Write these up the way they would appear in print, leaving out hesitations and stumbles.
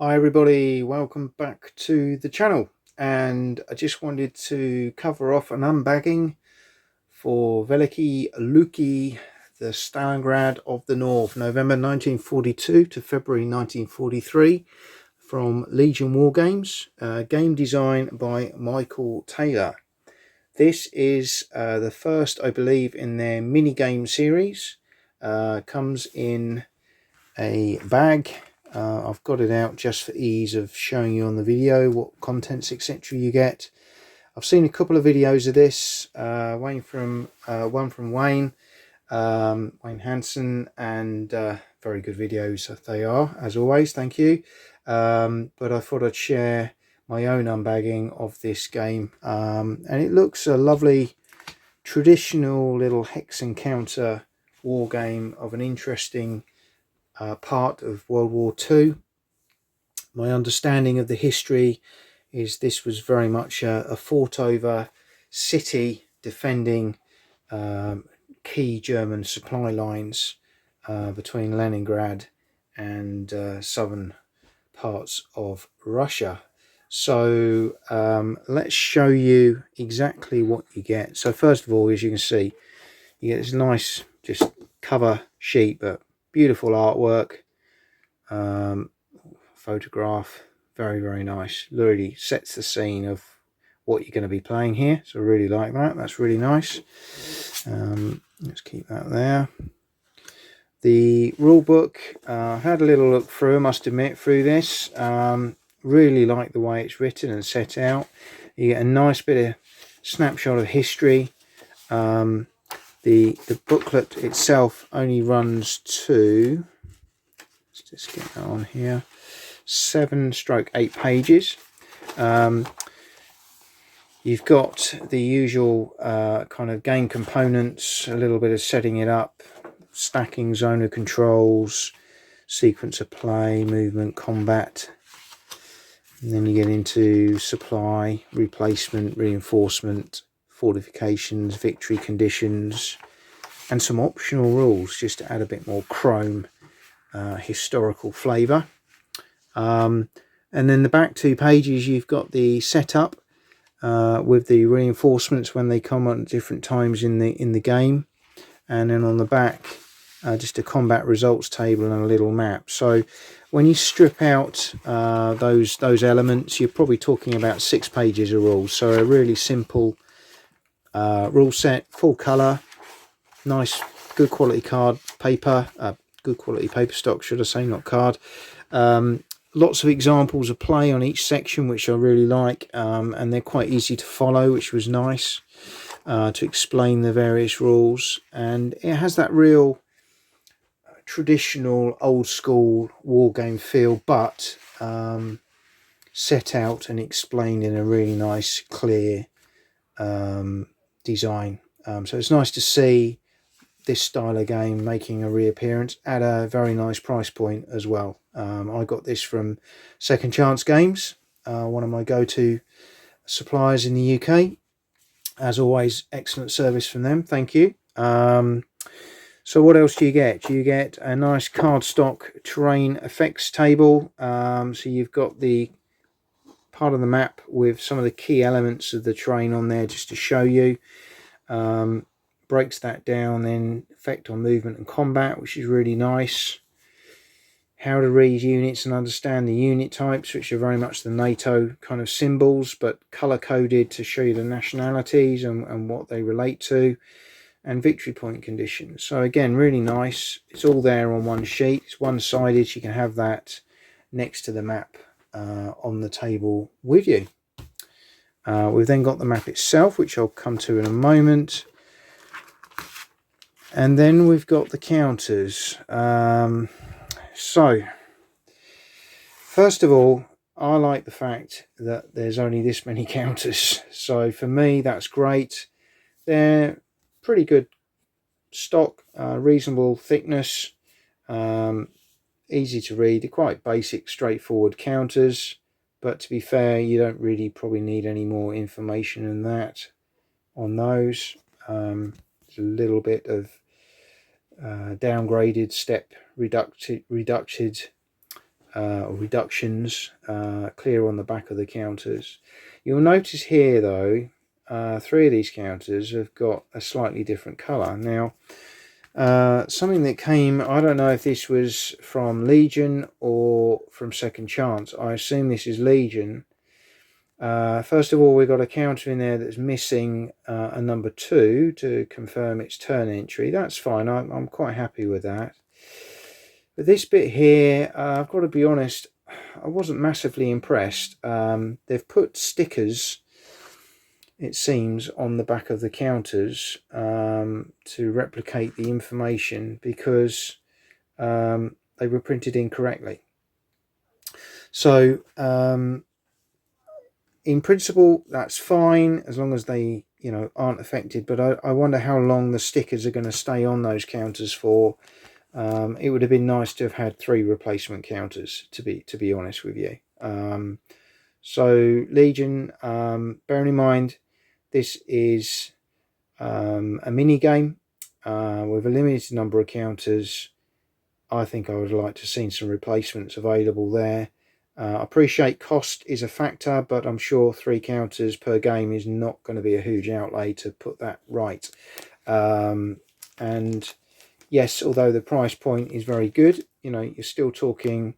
Hi everybody, welcome back to the channel, and I just wanted to cover off an unbagging for Velikiye Luki, the Stalingrad of the North, November 1942 to February 1943, from Legion Wargames, game design by Michael Taylor. This is the first, I believe, in their mini game series. Comes in a bag. I've got it out just for ease of showing you on the video what contents etc you get. I've seen a couple of videos of this, one from Wayne Hansen, and very good videos they are, as always, thank you. But I thought I'd share my own unbagging of this game, and it looks a lovely traditional little hex encounter war game of an interesting part of World War II. My understanding of the history is this was very much a fought over city defending key German supply lines between Leningrad and southern parts of Russia. So let's show you exactly what you get. So first of all, as you can see, you get this nice just cover sheet, but beautiful artwork, photograph, very nice. Really sets the scene of what you're going to be playing here, so I really like that. That's really nice. Let's keep that there. The rule book, I had a little look through, I must admit, through this. Really like the way it's written and set out. You get a nice bit of snapshot of history. The booklet itself only runs to, let's just get that on here, 7/8 pages. You've got the usual kind of game components, a little bit of setting it up, stacking, zone of controls, sequence of play, movement, combat, and then you get into supply, replacement, reinforcement, fortifications, victory conditions, and some optional rules just to add a bit more chrome historical flavour. And then the back 2 pages, you've got the setup with the reinforcements when they come at different times in the game, and then on the back just a combat results table and a little map. So when you strip out those elements, you're probably talking about 6 pages of rules. So a really simple rule set, full colour, nice good quality card paper, good quality paper stock should I say, not card. Lots of examples of play on each section, which I really like, and they're quite easy to follow, which was nice, to explain the various rules. And it has that real traditional old school war game feel, but set out and explained in a really nice clear design. So it's nice to see this style of game making a reappearance at a very nice price point as well. I got this from Second Chance Games, one of my go-to suppliers in the UK. As always, excellent service from them, thank you. So what else do you get? You get a nice cardstock terrain effects table. So you've got the part of the map with some of the key elements of the terrain on there just to show you. Breaks that down, then effect on movement and combat, which is really nice. How to read units and understand the unit types, which are very much the NATO kind of symbols, but color coded to show you the nationalities and what they relate to, and victory point conditions. So again, really nice. It's all there on one sheet. It's one-sided, so you can have that next to the map on the table with you. We've then got the map itself, which I'll come to in a moment. And then we've got the counters. So, first of all, I like the fact that there's only this many counters. So for me, that's great. They're pretty good stock, reasonable thickness, easy to read. They're quite basic, straightforward counters. But to be fair, you don't really probably need any more information than that on those. There's a little bit of downgraded step reducted or reductions clear on the back of the counters. You'll notice here though, 3 of these counters have got a slightly different colour. Now, something that came, I don't know if this was from Legion or from Second Chance. I assume this is Legion. First of all, we've got a counter in there that's missing a number 2 to confirm its turn entry. That's fine. I'm quite happy with that. But this bit here, I've got to be honest, I wasn't massively impressed. They've put stickers, it seems, on the back of the counters to replicate the information because they were printed incorrectly. So in principle, that's fine as long as they, aren't affected. But I wonder how long the stickers are going to stay on those counters for. It would have been nice to have had 3 replacement counters, to be honest with you. So Legion, bearing in mind, this is a mini game with a limited number of counters. I think I would like to have seen some replacements available there. I appreciate cost is a factor, but I'm sure 3 counters per game is not going to be a huge outlay to put that right. And yes, although the price point is very good, you're still talking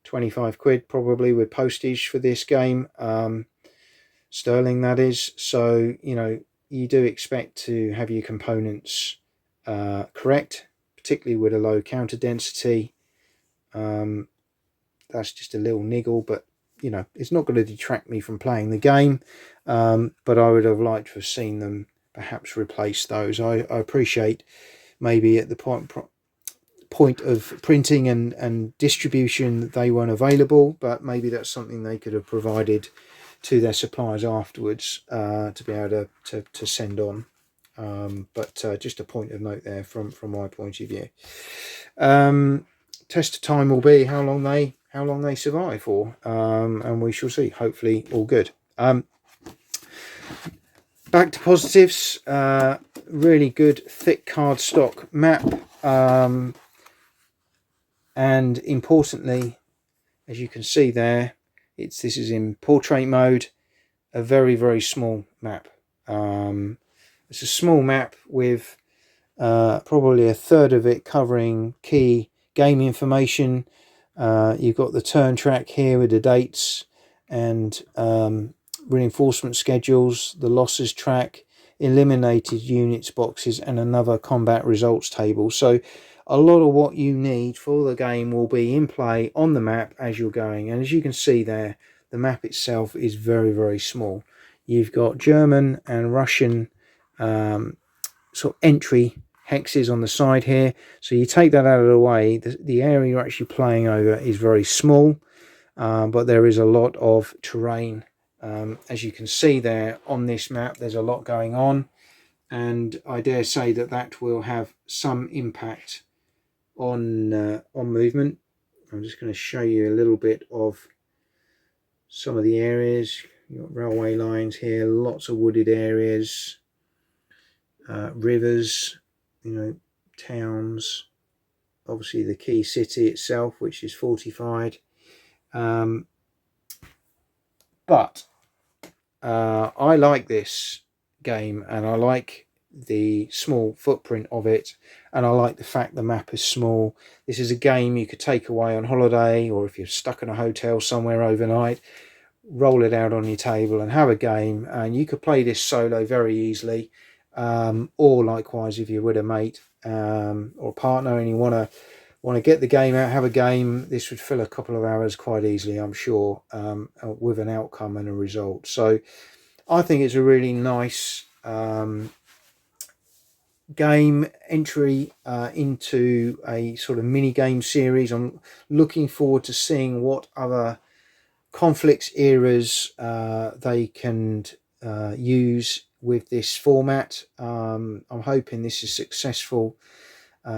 25 quid probably with postage for this game, sterling that is. So, you do expect to have your components correct, particularly with a low counter density. That's just a little niggle, but it's not going to detract me from playing the game. But I would have liked to have seen them perhaps replace those. I appreciate maybe at the point of printing and distribution they weren't available, but maybe that's something they could have provided to their suppliers afterwards to be able to send on. But just a point of note there from my point of view. Test time will be how long they survive for, and we shall see. Hopefully all good. Back to positives. Really good thick cardstock map, and importantly, as you can see there, this is in portrait mode. A very, very small map. It's a small map with probably a third of it covering key game information. You've got the turn track here with the dates and reinforcement schedules, the losses track, eliminated units boxes, and another combat results table. So a lot of what you need for the game will be in play on the map as you're going. And as you can see there, the map itself is very, very small. You've got German and Russian sort of entry hexes on the side here. So you take that out of the way, the area you're actually playing over is very small, but there is a lot of terrain. As you can see there on this map, there's a lot going on, and I dare say that will have some impact on movement. I'm just going to show you a little bit of some of the areas. You've got railway lines here, lots of wooded areas, rivers, towns, obviously the key city itself, which is fortified. But I like this game, and I like the small footprint of it, and I like the fact the map is small. This is a game you could take away on holiday, or if you're stuck in a hotel somewhere overnight, roll it out on your table and have a game, and you could play this solo very easily, or likewise if you're with a mate or a partner and you want to get the game out, have a game. This would fill a couple of hours quite easily, I'm sure, with an outcome and a result. So I think it's a really nice game entry into a sort of mini game series. I'm looking forward to seeing what other conflicts eras they can use with this format. I'm hoping this is successful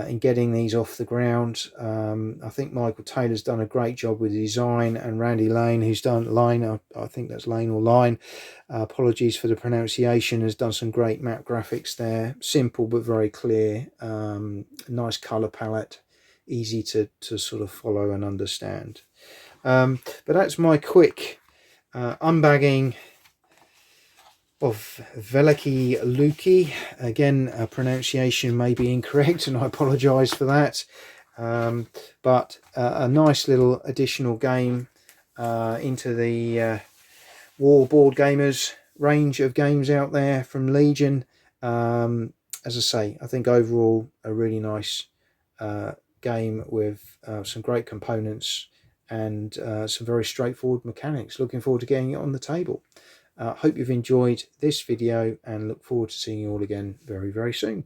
in getting these off the ground. I think Michael Taylor's done a great job with the design, and Randy Lane, who's done Line, I think that's Lane or Line, apologies for the pronunciation, has done some great map graphics there. Simple but very clear, nice colour palette, easy to sort of follow and understand. But that's my quick unbagging of Velikiye Luki. Again, pronunciation may be incorrect, and I apologise for that. But a nice little additional game into the War Board Gamers range of games out there from Legion. As I say, I think overall a really nice game with some great components and some very straightforward mechanics. Looking forward to getting it on the table. Hope you've enjoyed this video and look forward to seeing you all again very, very soon.